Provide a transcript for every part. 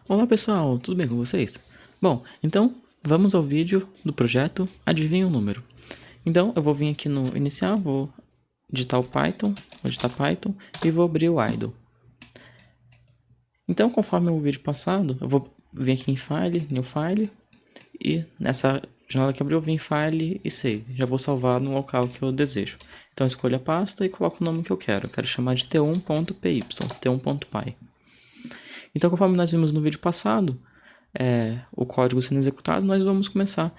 Olá pessoal, tudo bem com vocês? Bom, então vamos ao vídeo do projeto Adivinha o Número. Então eu vou vir aqui no iniciar, vou digitar o Python, e vou abrir o idle. Então conforme o vídeo passado, eu vou vir aqui em File, New File, e nessa janela que abriu eu vim em File e Save. Já vou salvar no local que eu desejo. Então eu escolho a pasta e coloco o nome que eu quero. Eu quero chamar de t1.py, t1.py. Então conforme nós vimos no vídeo passado, o código sendo executado, nós vamos começar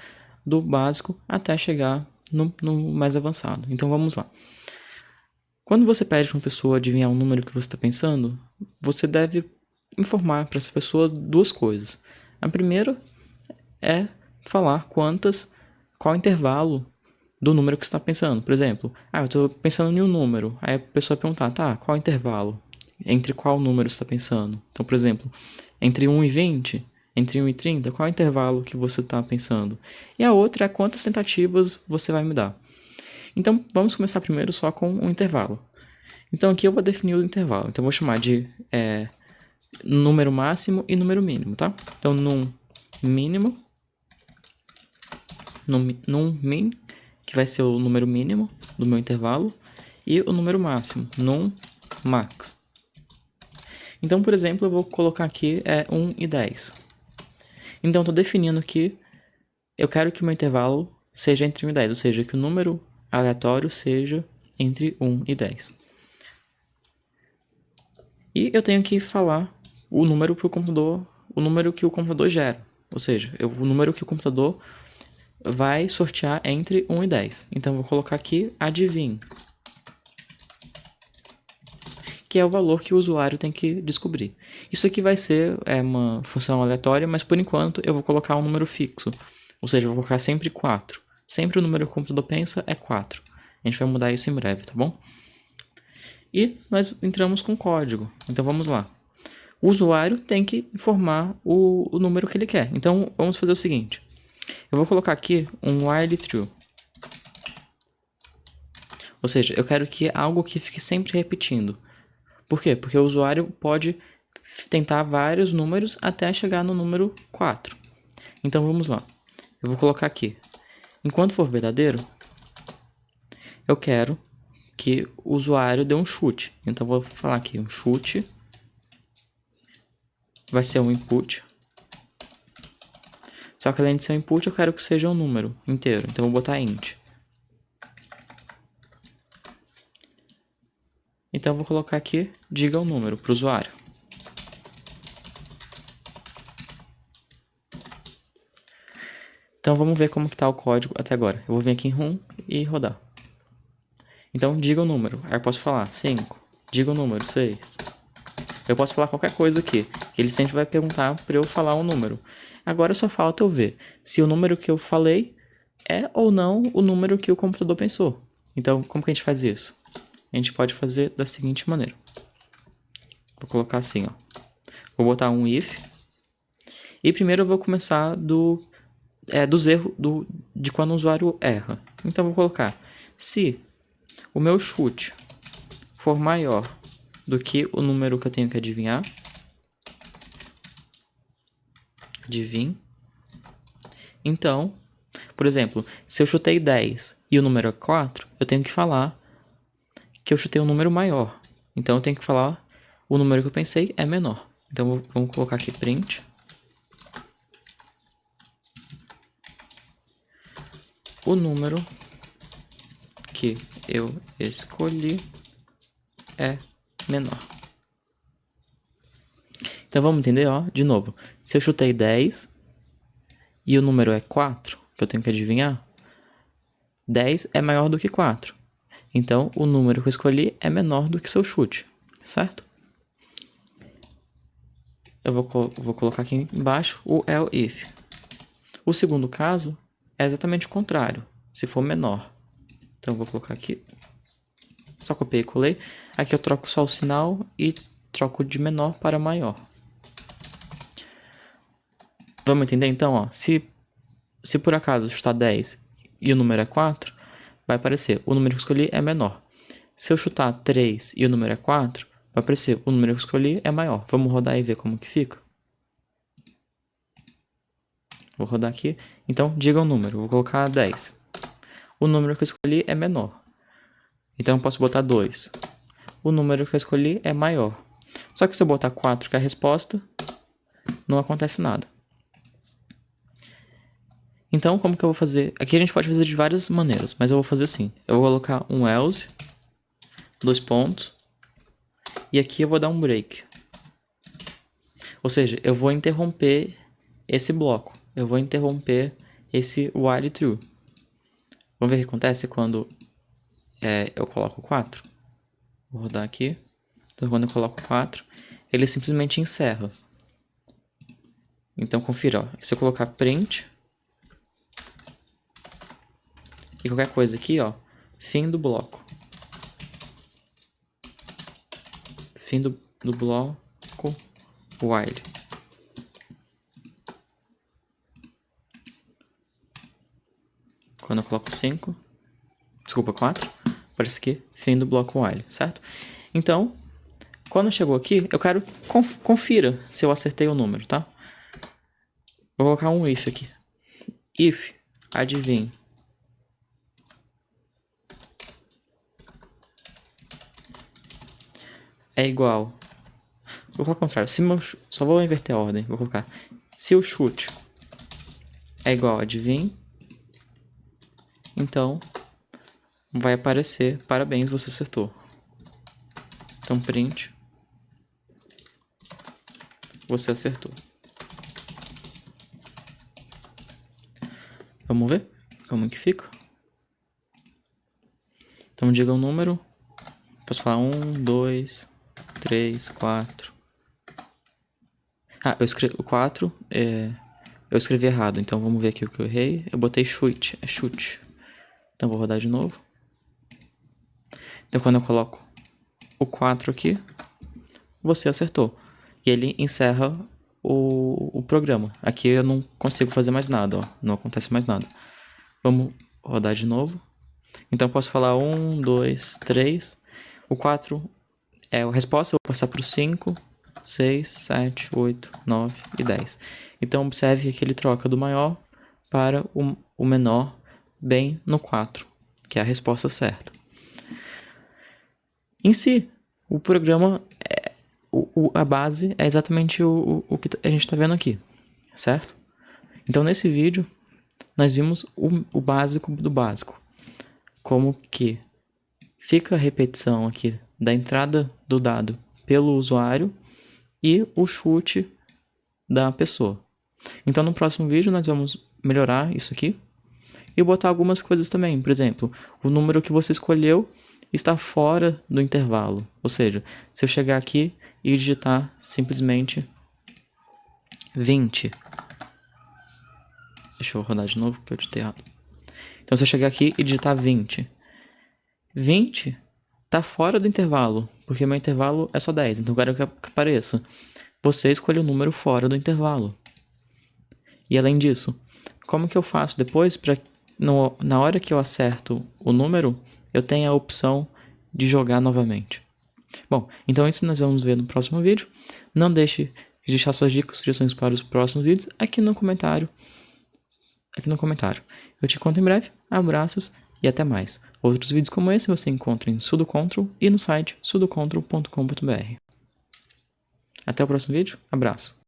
do básico até chegar no mais avançado. Então vamos lá. Quando você pede para uma pessoa adivinhar um número que você está pensando, você deve informar para essa pessoa duas coisas. A primeira é falar qual intervalo do número que você está pensando. Por exemplo, eu estou pensando em um número. Aí a pessoa vai perguntar, tá, qual intervalo? Entre qual número você está pensando? Então, por exemplo, entre 1 e 20, entre 1 e 30, qual é o intervalo que você está pensando? E a outra é quantas tentativas você vai me dar. Então, vamos começar primeiro só com o intervalo. Então, aqui eu vou definir o intervalo. Então, eu vou chamar de número máximo e número mínimo, tá? Então, num mínimo, num min, que vai ser o número mínimo do meu intervalo, e o número máximo, num max. Então, por exemplo, eu vou colocar aqui 1 e 10. Então, estou definindo que eu quero que o meu intervalo seja entre 1 e 10, ou seja, que o número aleatório seja entre 1 e 10. E eu tenho que falar o número para o computador, o número que o computador gera. Ou seja, o número que o computador vai sortear entre 1 e 10. Então, eu vou colocar aqui adivinha, que é o valor que o usuário tem que descobrir. Isso aqui vai ser uma função aleatória, mas por enquanto eu vou colocar um número fixo. Ou seja, eu vou colocar sempre 4. Sempre o número que o computador pensa é 4. A gente vai mudar isso em breve, tá bom? E nós entramos com código. Então vamos lá. O usuário tem que informar o número que ele quer. Então vamos fazer o seguinte. Eu vou colocar aqui um while true. Ou seja, eu quero que algo que fique sempre repetindo. Por quê? Porque o usuário pode tentar vários números até chegar no número 4. Então vamos lá. Eu vou colocar aqui. Enquanto for verdadeiro, eu quero que o usuário dê um chute. Então vou falar aqui, um chute vai ser um input. Só que além de ser um input, eu quero que seja um número inteiro. Então vou botar int. Então vou colocar aqui, diga o número para o usuário. Então vamos ver como que está o código até agora. Eu vou vir aqui em Run e rodar. Então diga o número. Aí eu posso falar 5. Diga o número 6. Eu posso falar qualquer coisa aqui. Ele sempre vai perguntar para eu falar um número. Agora só falta eu ver se o número que eu falei é ou não o número que o computador pensou. Então, como que a gente faz isso? A gente pode fazer da seguinte maneira. Vou colocar assim, ó. Vou botar um if. E primeiro eu vou começar dos erros de quando o usuário erra. Então, vou colocar se o meu chute for maior do que o número que eu tenho que adivinhar. Então, por exemplo, se eu chutei 10 e o número é 4, eu tenho que falar que eu chutei um número maior. Então, eu tenho que falar o número que eu pensei é menor. Então, vamos colocar aqui print. O número que eu escolhi é menor. Então, vamos entender, ó, de novo. Se eu chutei 10 e o número é 4, que eu tenho que adivinhar, 10 é maior do que 4. Então, o número que eu escolhi é menor do que seu chute, certo? Eu vou colocar aqui embaixo o else if. O segundo caso é exatamente o contrário, se for menor. Então, eu vou colocar aqui, só copiei e colei. Aqui eu troco só o sinal e troco de menor para maior. Vamos entender então, ó. Se por acaso chutar 10 e o número é 4, vai aparecer o número que eu escolhi é menor. Se eu chutar 3 e o número é 4, vai aparecer o número que eu escolhi é maior. Vamos rodar e ver como que fica? Vou rodar aqui. Então, diga um número. Vou colocar 10. O número que eu escolhi é menor. Então, eu posso botar 2. O número que eu escolhi é maior. Só que se eu botar 4, que é a resposta, não acontece nada. Então, como que eu vou fazer? Aqui a gente pode fazer de várias maneiras, mas eu vou fazer assim. Eu vou colocar um else, 2 pontos, e aqui eu vou dar um break. Ou seja, eu vou interromper esse bloco. Eu vou interromper esse while true. Vamos ver o que acontece quando eu coloco 4. Vou rodar aqui. Então, quando eu coloco 4, ele simplesmente encerra. Então, confira. Ó. Se eu colocar print e qualquer coisa aqui, ó, fim do bloco. Fim do bloco while. Quando eu coloco 5, desculpa, 4, parece que fim do bloco while, certo? Então, quando chegou aqui, eu quero confira se eu acertei o número, tá? Vou colocar um if aqui. If, adivinha. É igual. Vou colocar o contrário. Só vou inverter a ordem. Vou colocar. Se o chute é igual a adivinha, então vai aparecer parabéns, você acertou. Então print. Você acertou. Vamos ver como que fica? Então diga um número. Posso falar 1, 2, 3, 4. Ah, eu escrevi o 4. Eu escrevi errado, então vamos ver aqui o que eu errei. Eu botei chute, é chute. Então vou rodar de novo. Então quando eu coloco o 4 aqui, você acertou. E ele encerra o programa. Aqui eu não consigo fazer mais nada, ó. Não acontece mais nada. Vamos rodar de novo. Então eu posso falar 1, 2, 3. O 4 é a resposta, eu vou passar para o 5, 6, 7, 8, 9 e 10. Então observe que ele troca do maior para o menor bem no 4, que é a resposta certa. Em si, o programa, a base é exatamente o que a gente está vendo aqui, certo? Então nesse vídeo, nós vimos o básico do básico. Como que fica a repetição aqui da entrada do dado pelo usuário e o chute da pessoa. Então no próximo vídeo nós vamos melhorar isso aqui e botar algumas coisas também. Por exemplo, o número que você escolheu está fora do intervalo. Ou seja, se eu chegar aqui e digitar simplesmente 20. Deixa eu rodar de novo porque eu digitei errado. Então se eu chegar aqui e digitar 20. 20 está fora do intervalo, porque meu intervalo é só 10. Então eu quero que apareça. Você escolhe o número fora do intervalo. E além disso, como que eu faço depois para na hora que eu acerto o número, eu tenho a opção de jogar novamente? Bom, então isso nós vamos ver no próximo vídeo. Não deixe de deixar suas dicas, sugestões para os próximos vídeos aqui no comentário. Eu te conto em breve. Abraços e até mais. Outros vídeos como esse você encontra em sudocontrol e no site sudocontrol.com.br. Até o próximo vídeo. Abraço.